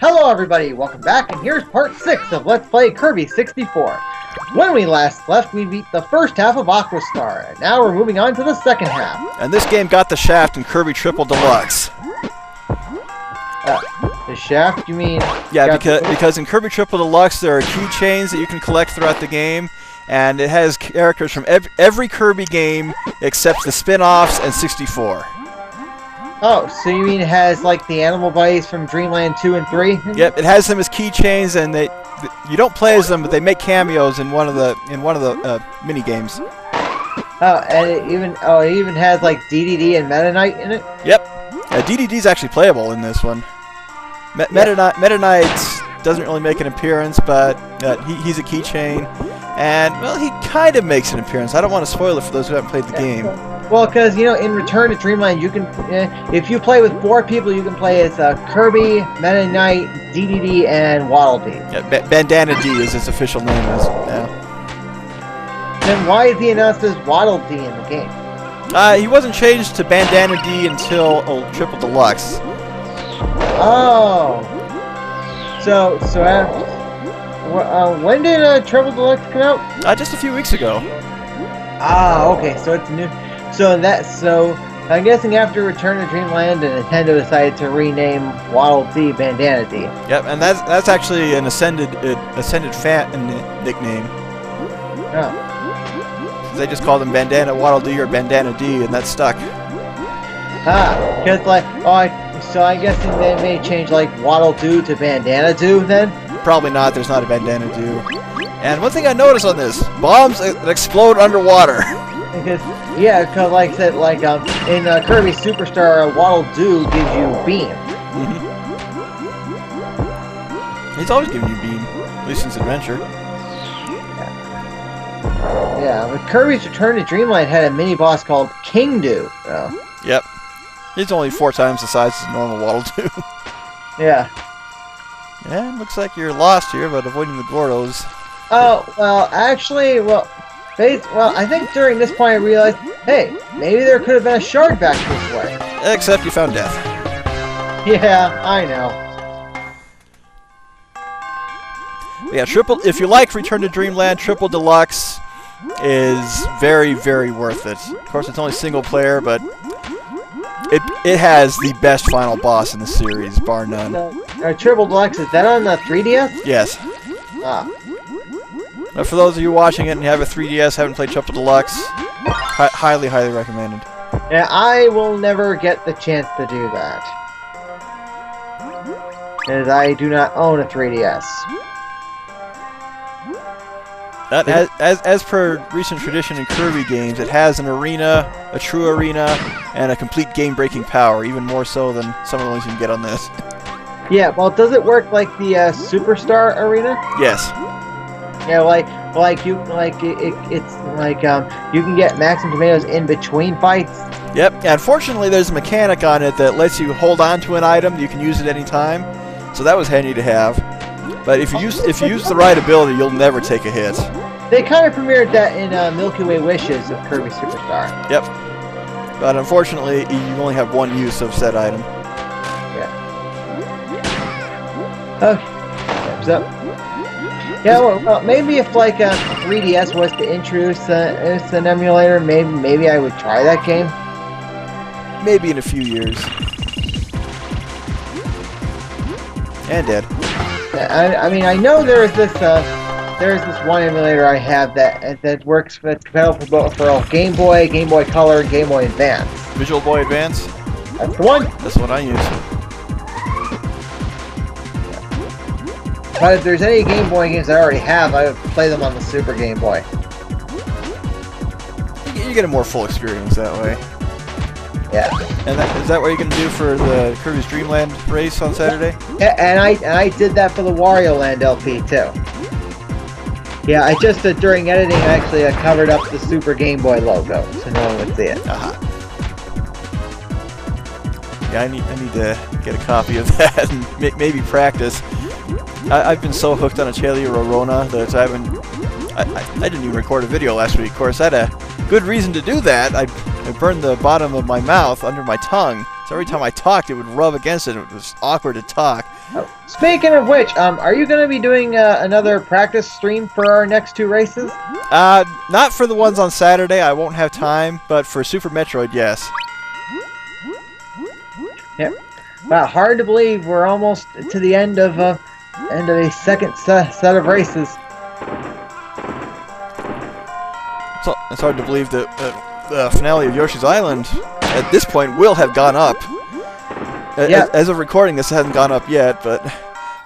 Hello everybody, welcome back, and here's part 6 of Let's Play Kirby 64. When we last left, we beat the first half of Aqua Star, and now we're moving on to the second half. And this game got the shaft in Kirby Triple Deluxe. The shaft, you mean? Yeah, because in Kirby Triple Deluxe there are keychains that you can collect throughout the game, and it has characters from every Kirby game except the spin-offs and 64. Oh, so you mean it has like the animal buddies from Dreamland 2 and 3? Yep, it has them as keychains, and you don't play as them, but they make cameos in one of the mini games. Oh, and it even has like DDD and Meta Knight in it. Yep, DDD's actually playable in this one. Meta Knight doesn't really make an appearance, but he's a keychain, and well, he kind of makes an appearance. I don't want to spoil it for those who haven't played the game. Well, because, you know, in Return to Dreamland, you can, if you play with 4 people, you can play as Kirby, Meta Knight, DDD, and Waddle Dee. Yeah, Bandana D is his official name now. Then why is he announced as Waddle Dee in the game? He wasn't changed to Bandana D until Triple Deluxe. Oh. So when did Triple Deluxe come out? Just a few weeks ago. Ah, okay, so it's new. So I'm guessing after Return to Dreamland, Nintendo decided to rename Waddle Dee Bandana Dee. Yep, and that's actually an Ascended fan nickname. Oh. They just called him Bandana Waddle Dee or Bandana D, and that stuck. Ah, because so I guess they may change like Waddle Doo to Bandana Doo then? Probably not. There's not a Bandana Doo. And one thing I noticed on this, bombs that explode underwater. Because like I said, like in Kirby Superstar, Waddle Doo gives you beam. Mm-hmm. He's always giving you beam, at least since Adventure. Yeah, but Kirby's Return to Dreamland had a mini boss called King Doo. So. Yep. He's only 4 times the size as normal Waddle Doo. Yeah. And looks like you're lost here, but avoiding the Gordos. Oh, well, actually, I think during this point I realized, hey, maybe there could have been a shard back this way. Except you found death. Yeah, I know. Yeah, if you like Return to Dreamland, Triple Deluxe is very, very worth it. Of course, it's only single player, but it has the best final boss in the series, bar none. Triple Deluxe, is that on the 3DS? Yes. Ah. For those of you watching it and you have a 3DS, haven't played Triple Deluxe, highly, highly recommended. Yeah, I will never get the chance to do that. Because I do not own a 3DS. As per recent tradition in Kirby games, it has an arena, a true arena, and a complete game-breaking power, even more so than some of the ones you can get on this. Yeah, well, does it work like the Superstar arena? Yes. Yeah, you can get Maximum Tomatoes in between fights. Yep. Unfortunately, there's a mechanic on it that lets you hold on to an item. You can use it any time, so that was handy to have. But if you use the right ability, you'll never take a hit. They kind of premiered that in Milky Way Wishes of Kirby Superstar. Yep. But unfortunately, you only have one use of said item. Yeah. Okay. Thumbs up. Yeah, well, maybe if like a 3DS was to introduce an emulator, maybe I would try that game. Maybe in a few years. And dead. I mean, I know there's this one emulator I have that works, that's compatible for Game Boy, Game Boy Color, and Game Boy Advance. Visual Boy Advance? That's the one. That's what I use. But if there's any Game Boy games I already have, I would play them on the Super Game Boy. You get a more full experience that way. Yeah. And is that what you're going to do for the Kirby's Dreamland race on Saturday? Yeah, and I did that for the Wario Land LP too. Yeah, I just during editing actually covered up the Super Game Boy logo so no one would see it. Yeah, I need to get a copy of that and maybe practice. I've been so hooked on Atelier Rorona that I didn't even record a video last week. Of course, I had a good reason to do that. I burned the bottom of my mouth under my tongue, So every time I talked, it would rub against it. It was awkward to talk. Speaking of which, are you going to be doing another practice stream for our next 2 races? Not for the ones on Saturday. I won't have time, but for Super Metroid, yes. Yep. Wow, hard to believe we're almost to the end of a second set of races. So it's hard to believe that the finale of Yoshi's Island at this point will have gone up. As of recording, this hasn't gone up yet, but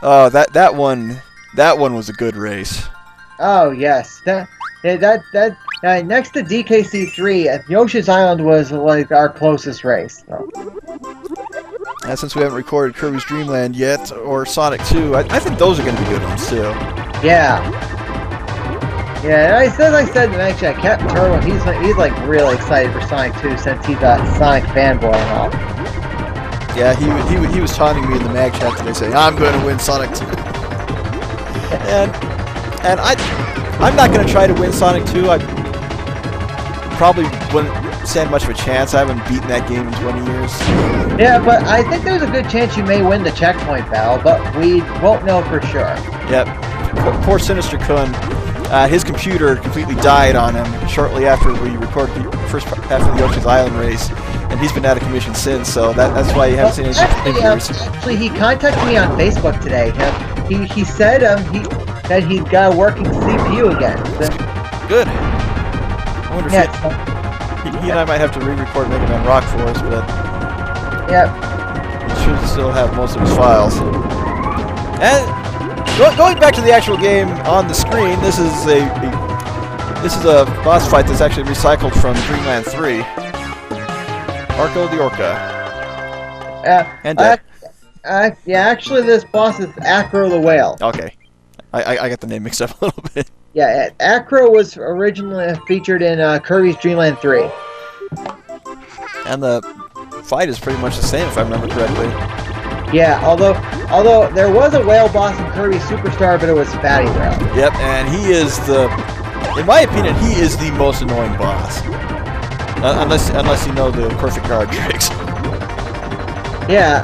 that one was a good race. Oh yes, that next to DKC3, Yoshi's Island was like our closest race. So. And since we haven't recorded Kirby's Dream Land yet or Sonic 2, I think those are going to be good ones too. Yeah. Yeah, and as I said in the night chat, Captain Turbo, he's like really excited for Sonic 2 since he's a Sonic fanboy and all. Yeah, he was taunting me in the mag chat today saying, I'm going to win Sonic 2. and I'm not going to try to win Sonic 2. I probably wouldn't stand much of a chance. I haven't beaten that game in 20 years. Yeah, but I think there's a good chance you may win the checkpoint battle, but we won't know for sure. Yep. Poor Sinister Kun. His computer completely died on him shortly after we recorded the first half of the Yoshi's Island race, and he's been out of commission since, so that's why you haven't seen anything. Actually, he contacted me on Facebook today. He said that he's got a working CPU again. So. Good. I wonder if he and I might have to re-record Mega Man Rock for us, but yeah, he should still have most of his files. And going back to the actual game on the screen, this is a boss fight that's actually recycled from Dreamland 3. Arco the Orca. And yeah, actually this boss is Acro the Whale. Okay. I got the name mixed up a little bit. Yeah, Acro was originally featured in Kirby's Dream Land 3. And the fight is pretty much the same, if I remember correctly. Yeah, although there was a whale boss in Kirby Superstar, but it was Fatty Whale. Yep, and he is in my opinion, he is the most annoying boss. Unless you know the perfect guard tricks. Yeah.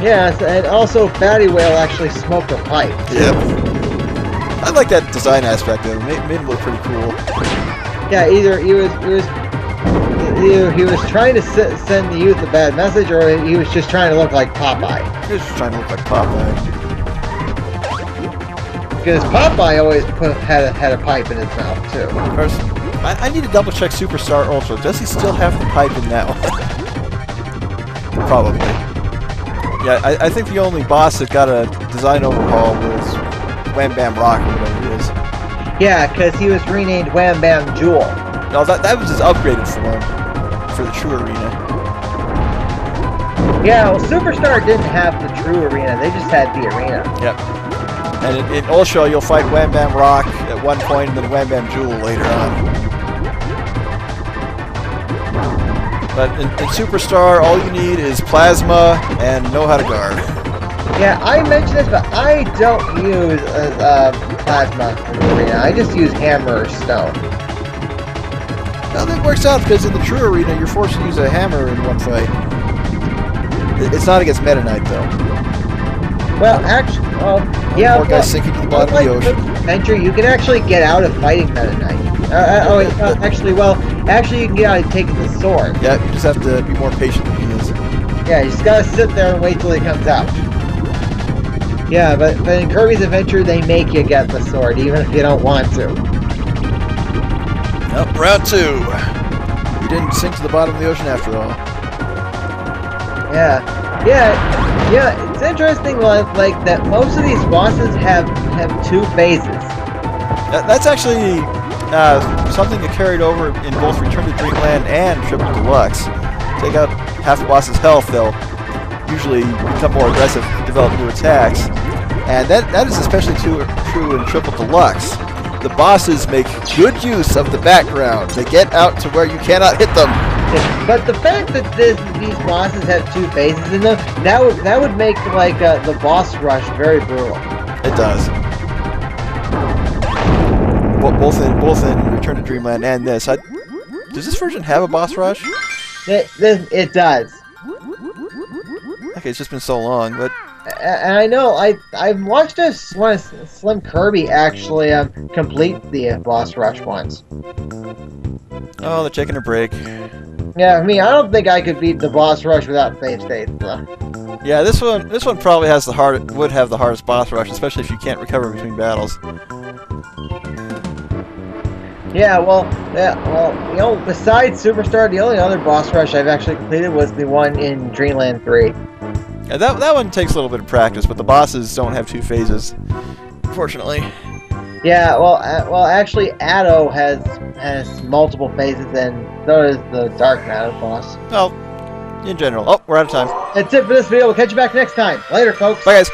Yes, and also Fatty Whale actually smoked a pipe. Yep. I like that design aspect of it. Made him look pretty cool. Yeah, either he was trying to send the youth a bad message, or he was just trying to look like Popeye. He was just trying to look like Popeye. Because Popeye always had a pipe in his mouth too. Of course, I need to double check Superstar Ultra. Does he still have the pipe in that one? Probably. Yeah, I think the only boss that got a design overhaul was Wham Bam Rock or whatever it is. Yeah, because he was renamed Wham Bam Jewel. No, that was his upgraded form for the True Arena. Yeah, well, Superstar didn't have the True Arena. They just had the arena. Yep. And in Ultra, you'll fight Wham Bam Rock at one point, and then Wham Bam Jewel later on. But in Superstar, all you need is Plasma and know how to guard. Yeah, I mentioned this, but I don't use Plasma in the arena. I just use Hammer or Stone. Well, that works out because in the True Arena, you're forced to use a hammer in one fight. It's not against Meta Knight, though. Well, actually, yeah. More guys sinking to the bottom of the ocean. Adventure, you can actually get out of fighting Meta Knight. Actually, you can get out of taking the sword. Yeah, you just have to be more patient than he is. Yeah, you just gotta sit there and wait till he comes out. Yeah, but in Kirby's Adventure, they make you get the sword, even if you don't want to. Nope, round 2. You didn't sink to the bottom of the ocean after all. Yeah. It's interesting, like that. Most of these bosses have 2 phases. That's actually something that carried over in both Return to Dreamland and Triple Deluxe. Take out half the boss's health, they'll usually become more aggressive, develop new attacks, and that is especially true in Triple Deluxe. The bosses make good use of the background. They get out to where you cannot hit them. But the fact that these bosses have 2 phases in them, that would make like the boss rush very brutal. It does. Both in Return to Dreamland and this. Does this version have a boss rush? It does. Okay, it's just been so long, but And I know I've watched a Slim Kirby actually complete the boss rush once. oh, they're taking a break. Yeah, I mean I don't think I could beat the boss rush without save states. So. Yeah, this one probably has would have the hardest boss rush, especially if you can't recover between battles. Yeah, well, you know, besides Superstar, the only other boss rush I've actually completed was the one in Dreamland 3. Yeah, that one takes a little bit of practice, but the bosses don't have 2 phases, unfortunately. Yeah, well, actually, Addo has multiple phases, and so does the Dark Matter boss. Well, in general. Oh, we're out of time. That's it for this video. We'll catch you back next time. Later, folks. Bye, guys.